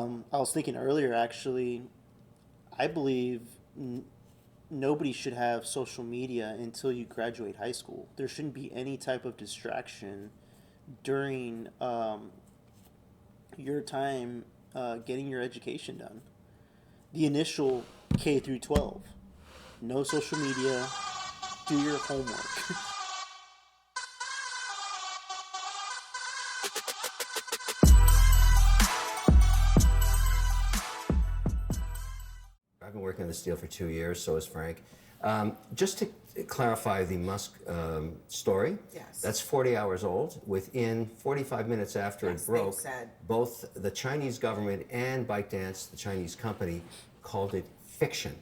I was thinking earlier, actually, I believe nobody should have social media until you graduate high school. There shouldn't be any type of distraction during your time getting your education done. The initial K through 12. No social media. Do your homework. I've been working on this deal for 2 years, so has Frank. Just to clarify the Musk story, Yes. that's 40 hours old. Within 45 minutes after Yes, it broke, they've said. both the Chinese government and ByteDance, the Chinese company, called it fiction.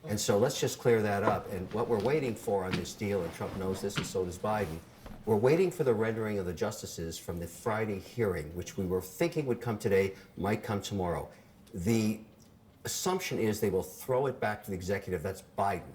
And so let's just clear that up. And what we're waiting for on this deal, and Trump knows this and so does Biden, we're waiting for the rendering of the justices from the Friday hearing, which we were thinking would come today, might come tomorrow. The assumption is they will throw it back to the executive. That's Biden.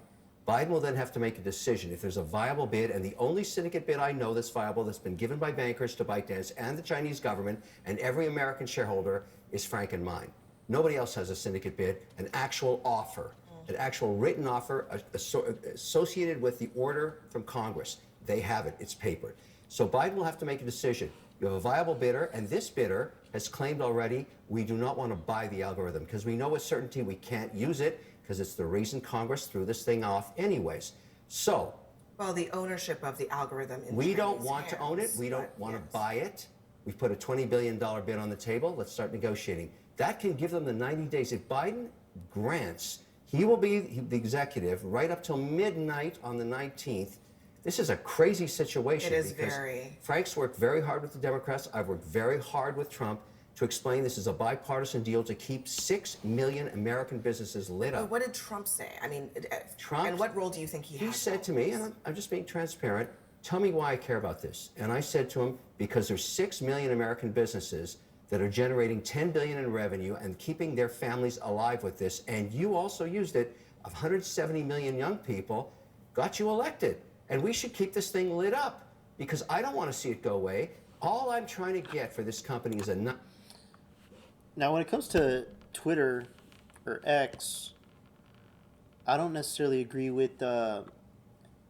Biden will then have to make a decision if there's a viable bid, and the only syndicate bid I know that's viable that's been given by bankers to ByteDance and the Chinese government and every American shareholder is Frank and mine. Nobody else has a syndicate bid, an actual offer, an actual written offer associated with the order from Congress. They have it. It's papered. So Biden will have to make a decision. You have a viable bidder, and this bidder has claimed already we do not want to buy the algorithm because we know with certainty we can't use it because it's the reason Congress threw this thing off anyways. So Well, the ownership of the algorithm in we don't Chinese want to own it. hands, We don't but want yes. to buy it. We've put a $20 billion bid on the table. Let's start negotiating. That can give them the 90 days. If Biden grants, he will be the executive right up till midnight on the 19th. This is a crazy situation. It is because very. Frank's worked very hard with the Democrats. I've worked very hard with Trump to explain this is a bipartisan deal to keep 6 million American businesses lit But up. what did Trump say? I mean, Trump- and what role do you think he had? He said to me, and I'm just being transparent, tell me why I care about this. And I said to him, because there's 6 million American businesses that are generating 10 billion in revenue and keeping their families alive with this. And you also used it, 170 million young people got you elected. And we should keep this thing lit up because I don't want to see it go away. All I'm trying to get for this company is a... Now, when it comes to Twitter or X, I don't necessarily agree with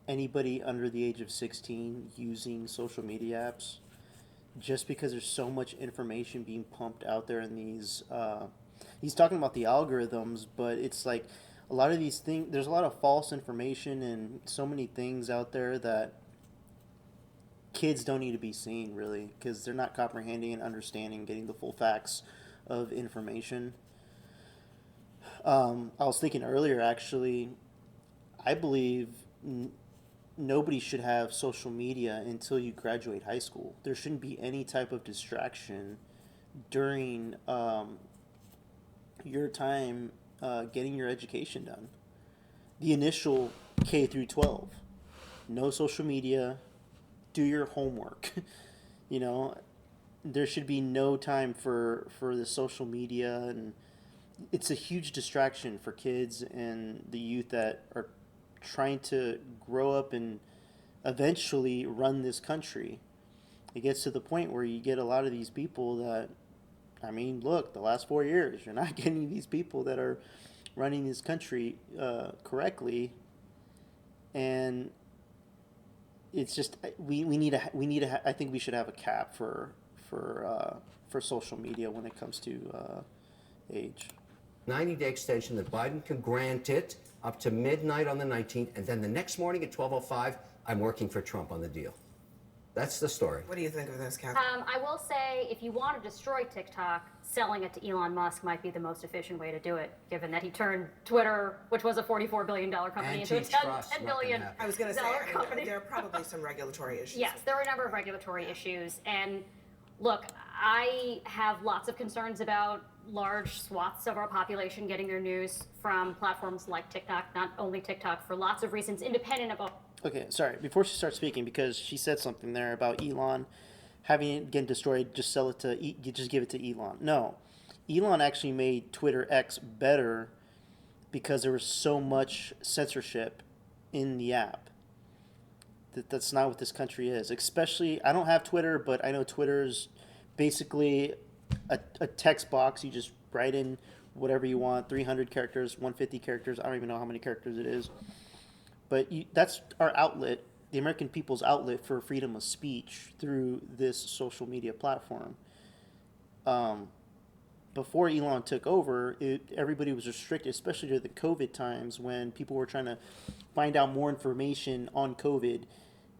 anybody under the age of 16 using social media apps just because there's so much information being pumped out there in these. He's talking about the algorithms, but it's like a lot of these things, there's a lot of false information and so many things out there that kids don't need to be seeing really because they're not comprehending and understanding, getting the full facts of information. I was thinking earlier, actually, I believe nobody should have social media until you graduate high school. There shouldn't be any type of distraction during your time getting your education done. The initial K through 12. No social media. Do your homework. You know, there should be no time for the social media, and it's a huge distraction for kids and the youth that are trying to grow up and eventually run this country. It gets to the point where you get a lot of these people that, I mean, look, the last 4 years, you're not getting these people that are running this country correctly, and it's just I think we should have a cap for social media when it comes to age. 90-day extension that Biden can grant it up to midnight on the 19th, and then the next morning at 12:05, I'm working for Trump on the deal. That's the story. What do you think of this, Catherine? I will say, if you want to destroy TikTok, selling it to Elon Musk might be the most efficient way to do it, given that he turned Twitter, which was a $44 billion company, into a Antitrust, $10 not billion gonna happen. I was going to say, dollar company. there are probably some regulatory issues. Yes, there are a number of regulatory issues. And look, I have lots of concerns about large swaths of our population getting their news from platforms like TikTok, not only TikTok, for lots of reasons, independent of... Okay, sorry. Before she starts speaking, because she said something there about Elon having it get destroyed, just sell it to, you just give it to Elon. No, Elon actually made Twitter X better because there was so much censorship in the app. That's not what this country is. Especially, I don't have Twitter, but I know Twitter's basically a text box. You just write in whatever you want, 300 characters, 150 characters. I don't even know how many characters it is. But that's our outlet, the American people's outlet for freedom of speech through this social media platform. Before Elon took over, everybody was restricted, especially during the COVID times when people were trying to find out more information on COVID.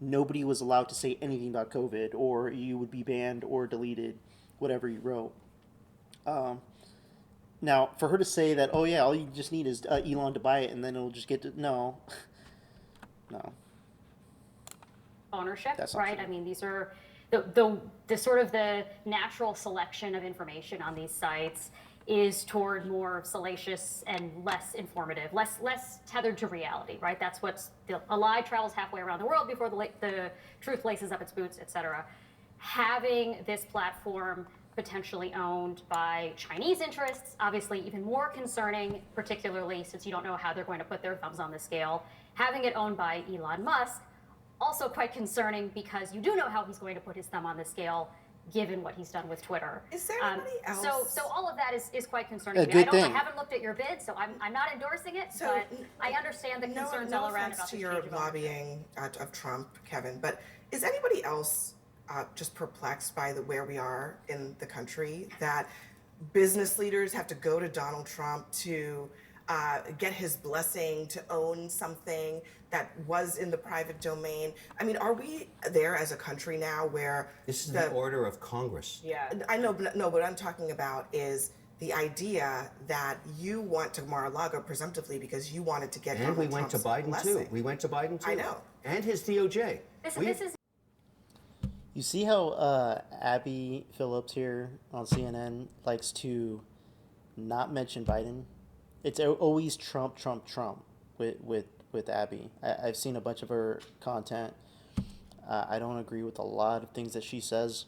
Nobody was allowed to say anything about COVID, or you would be banned or deleted, whatever you wrote. Now, for her to say that, oh yeah, all you just need is Elon to buy it, and then it'll just get to no. Ownership, That's not right? true. I mean, these are the sort of the natural selection of information on these sites is toward more salacious and less informative, less tethered to reality, right? That's what's a lie travels halfway around the world before the truth laces up its boots, etc. Having this platform potentially owned by Chinese interests, obviously even more concerning, particularly since you don't know how they're going to put their thumbs on the scale. Having it owned by Elon Musk, also quite concerning because you do know how he's going to put his thumb on the scale given what he's done with Twitter. Is there anybody else? So all of that is quite concerning A to me. good thing. I haven't looked at your bid, so I'm not endorsing it, but I understand the concerns no all around offense about to this your change of ownership. lobbying of Trump, Kevin, but is anybody else just perplexed by where we are in the country, that business leaders have to go to Donald Trump to get his blessing to own something that was in the private domain? I mean, are we there as a country now where This is the order of Congress. Yeah, I know, but no. What I'm talking about is the idea that you want to Mar-a-Lago presumptively because you wanted to get And Donald we went to Trump's Biden blessing. too. We went to Biden too. I know. And his DOJ. This is You see how Abby Phillips here on CNN likes to not mention Biden? It's always Trump, Trump, Trump with Abby. I've seen a bunch of her content. I don't agree with a lot of things that she says.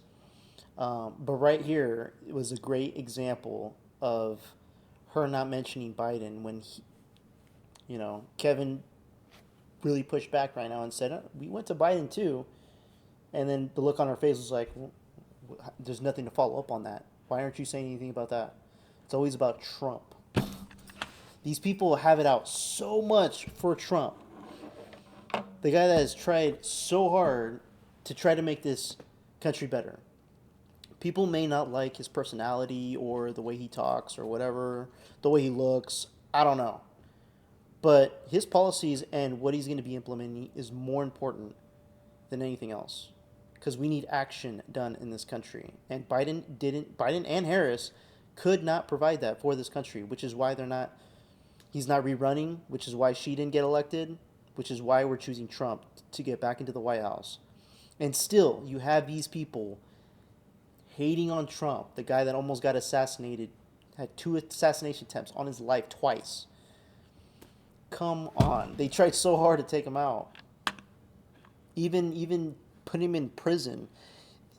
But right here, it was a great example of her not mentioning Biden when Kevin really pushed back right now and said, we went to Biden too. And then the look on her face was like, there's nothing to follow up on that. Why aren't you saying anything about that? It's always about Trump. These people have it out so much for Trump. The guy that has tried so hard to try to make this country better. People may not like his personality or the way he talks or whatever, the way he looks. I don't know. But his policies and what he's going to be implementing is more important than anything else. Because we need action done in this country. And Biden and Harris could not provide that for this country, which is why he's not rerunning, which is why she didn't get elected, which is why we're choosing Trump to get back into the White House. And still, you have these people hating on Trump, the guy that almost got assassinated, had 2 assassination attempts on his life twice. Come on. They tried so hard to take him out. Even put him in prison.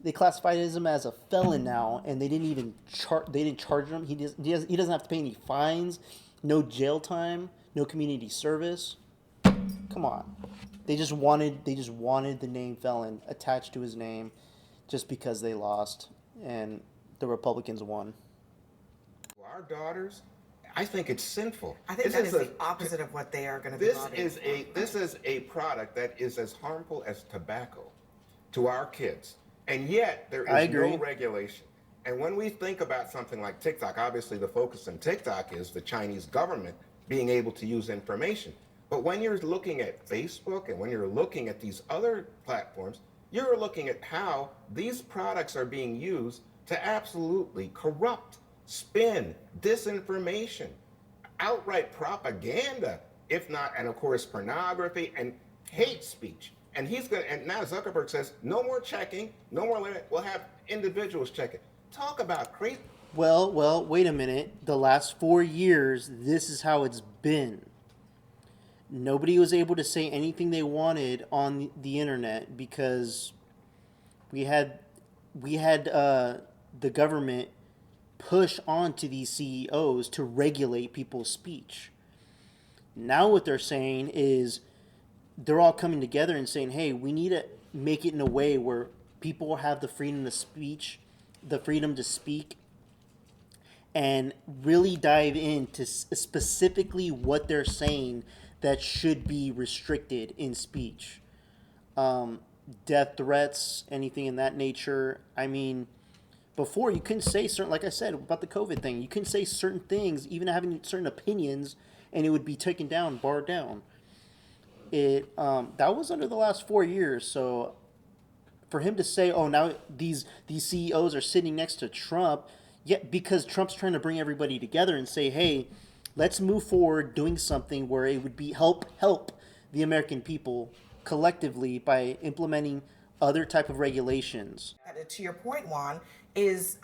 They classified him as a felon now, and they didn't even charge him. He doesn't have to pay any fines, no jail time, no community service. Come on. They just wanted the name felon attached to his name just because they lost and the Republicans won. Our daughters, I think it's sinful. I think This that is a- the opposite of what they are going to be This lobbying is for. a product that is as harmful as tobacco to our kids, and yet there I is agree. no regulation. And when we think about something like TikTok, obviously the focus on TikTok is the Chinese government being able to use information. But when you're looking at Facebook and when you're looking at these other platforms, you're looking at how these products are being used to absolutely corrupt, spin, disinformation, outright propaganda, if not, and of course, pornography and hate speech. And now Zuckerberg says, no more checking, no more limit. We'll have individuals check it. Talk about crazy. Well, wait a minute. The last 4 years, this is how it's been. Nobody was able to say anything they wanted on the internet because we had the government push onto these CEOs to regulate people's speech. Now what they're saying is they're all coming together and saying, hey, we need to make it in a way where people have the freedom to speak and really dive into specifically what they're saying that should be restricted in speech. Death threats, anything in that nature. I mean, before you couldn't say certain, like I said about the COVID thing, you couldn't say certain things, even having certain opinions, and it would be taken down, barred down. That was under the last 4 years. So for him to say, "Oh, now these CEOs are sitting next to Trump," yeah, because Trump's trying to bring everybody together and say, "Hey, let's move forward doing something where it would be help the American people collectively by implementing other type of regulations." To your point, Juan, is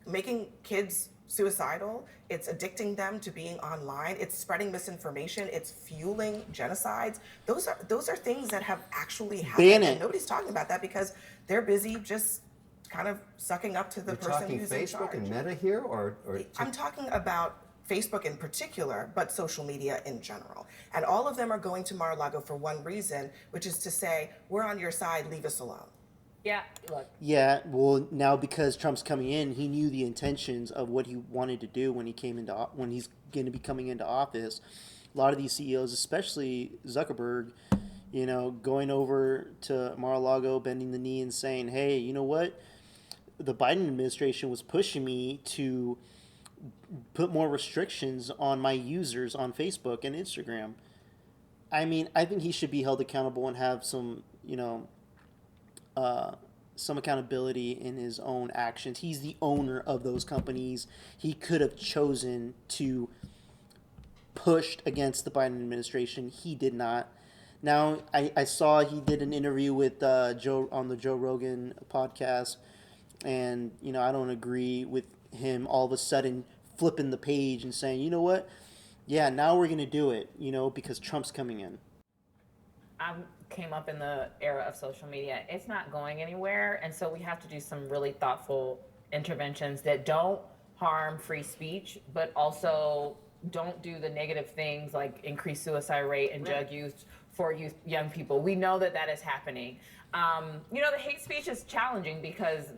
making kids suicidal. It's addicting them to being online. It's spreading misinformation. It's fueling genocides. Those are things that have actually happened. Ban it. And nobody's talking about that because they're busy just kind of sucking up to the You're person talking who's in Facebook charge. and Meta here, or I'm talking about Facebook in particular, but social media in general. And all of them are going to Mar-a-Lago for one reason, which is to say, we're on your side, leave us alone. Yeah, look. Yeah, well, now because Trump's coming in, he knew the intentions of what he wanted to do when he's going to be coming into office. A lot of these CEOs, especially Zuckerberg, going over to Mar-a-Lago, bending the knee and saying, "Hey, you know what? The Biden administration was pushing me to put more restrictions on my users on Facebook and Instagram." I mean, I think he should be held accountable and have some accountability in his own actions. He's the owner of those companies. He could have chosen to push against the Biden administration. He did not. Now, I saw he did an interview with Joe on the Joe Rogan podcast, and I don't agree with him all of a sudden flipping the page and saying, "You know what? Yeah, now we're gonna do it." Because Trump's coming in. I came up in the era of social media. It's not going anywhere. And so we have to do some really thoughtful interventions that don't harm free speech, but also don't do the negative things like increase suicide rate and drug use for young people. We know that is happening. The hate speech is challenging because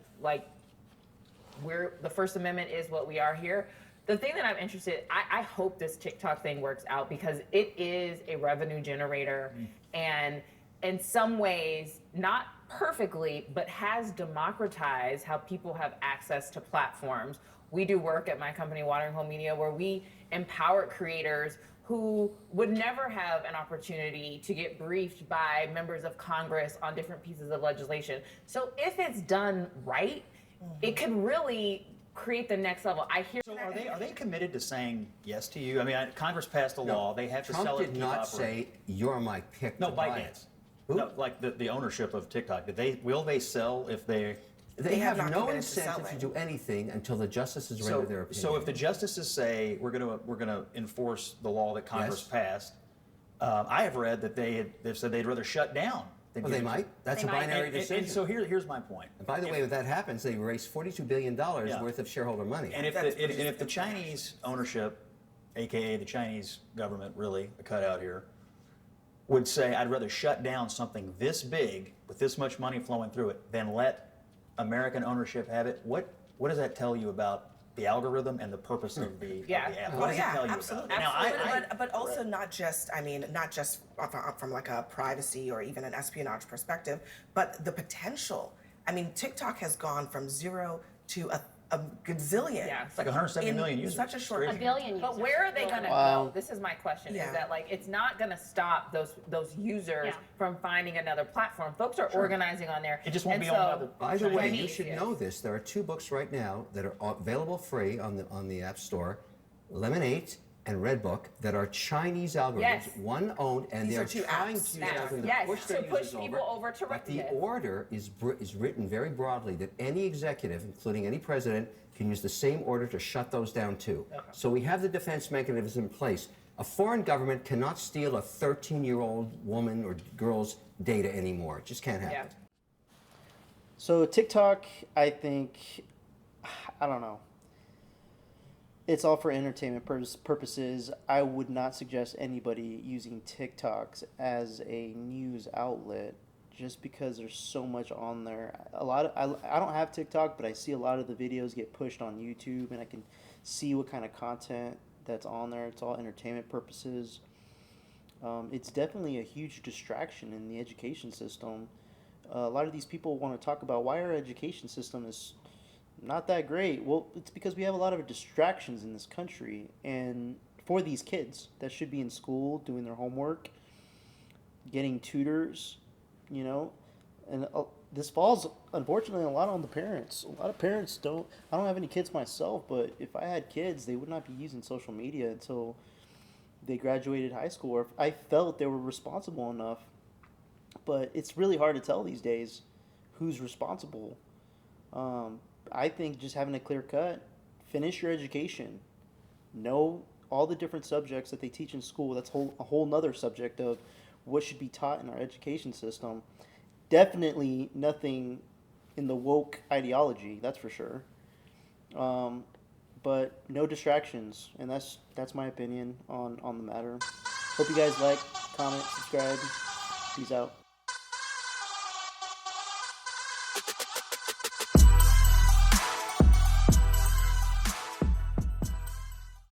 the First Amendment is what we are here. The thing that I'm interested, I hope this TikTok thing works out because it is a revenue generator and in some ways, not perfectly, but has democratized how people have access to platforms. We do work at my company, Watering Hole Media, where we empower creators who would never have an opportunity to get briefed by members of Congress on different pieces of legislation. So if it's done right, it could really create the next level. So are they committed to saying yes to you? I mean, Congress passed a law. They have to Trump sell it. did not say you're my pick. No, to buy ByteDance. it. Who? No, like the ownership of TikTok. Will they sell if they? They have not no committed to incentive to selling. do anything until the justices So, render their opinion. so if the justices say we're gonna enforce the law that Congress Yes. passed, I have read that they've said they'd rather shut down than well, give they it to- might. That's They a might. binary And decision. so here's my point. And by the way, if that happens, they raise $42 billion Yeah. worth of shareholder money. And if That's the Chinese ownership, aka the Chinese government, really a cutout here, would say I'd rather shut down something this big with this much money flowing through it than let American ownership have it, what does that tell you about the algorithm and the purpose of the Yeah. of the app? Oh, What does it yeah, tell you absolutely. about it? Now, But also not just from like a privacy or even an espionage perspective, but the potential. I mean, TikTok has gone from 0 to a gazillion. Yeah. It's like 170 in million users. such a short It's A crazy. billion users. But where are they going to Wow. go? This is my question. Yeah. Is that it's not going to stop those users Yeah. from finding another platform? Folks are organizing on there. It just won't and be owned by the- By the way, Chinese, you should yes. know this. There are 2 books right now that are available free on the App Store, Lemonade and Redbook, that are Chinese algorithms, Yes. one owned, and These they're are 2 trying apps. to use Yeah. algorithms Yes, to push to their push users people over to But the Reddit. order is written very broadly that any executive, including any president, can use the same order to shut those down too. So we have the defense mechanism in place. A foreign government cannot steal a 13-year-old woman or girl's data anymore. It just can't happen. Yeah. So TikTok, I think, I don't know. It's all for entertainment purposes. I would not suggest anybody using TikToks as a news outlet just because there's so much on there. I don't have TikTok, but I see a lot of the videos get pushed on YouTube, and I can see what kind of content that's on there. It's all entertainment purposes. It's definitely a huge distraction in the education system. A lot of these people want to talk about why our education system is not that great. Well, it's because we have a lot of distractions in this country, and for these kids that should be in school doing their homework, getting tutors, you know, and this falls unfortunately a lot on the parents. A lot of parents don't. I don't have any kids myself, but if I had kids, they would not be using social media until they graduated high school, or if I felt they were responsible enough. But it's really hard to tell these days who's responsible. I think just having a clear cut, finish your education, know all the different subjects that they teach in school. That's a whole nother subject of what should be taught in our education system. Definitely nothing in the woke ideology, that's for sure. But no distractions, and that's my opinion on the matter. Hope you guys like, comment, subscribe. Peace out.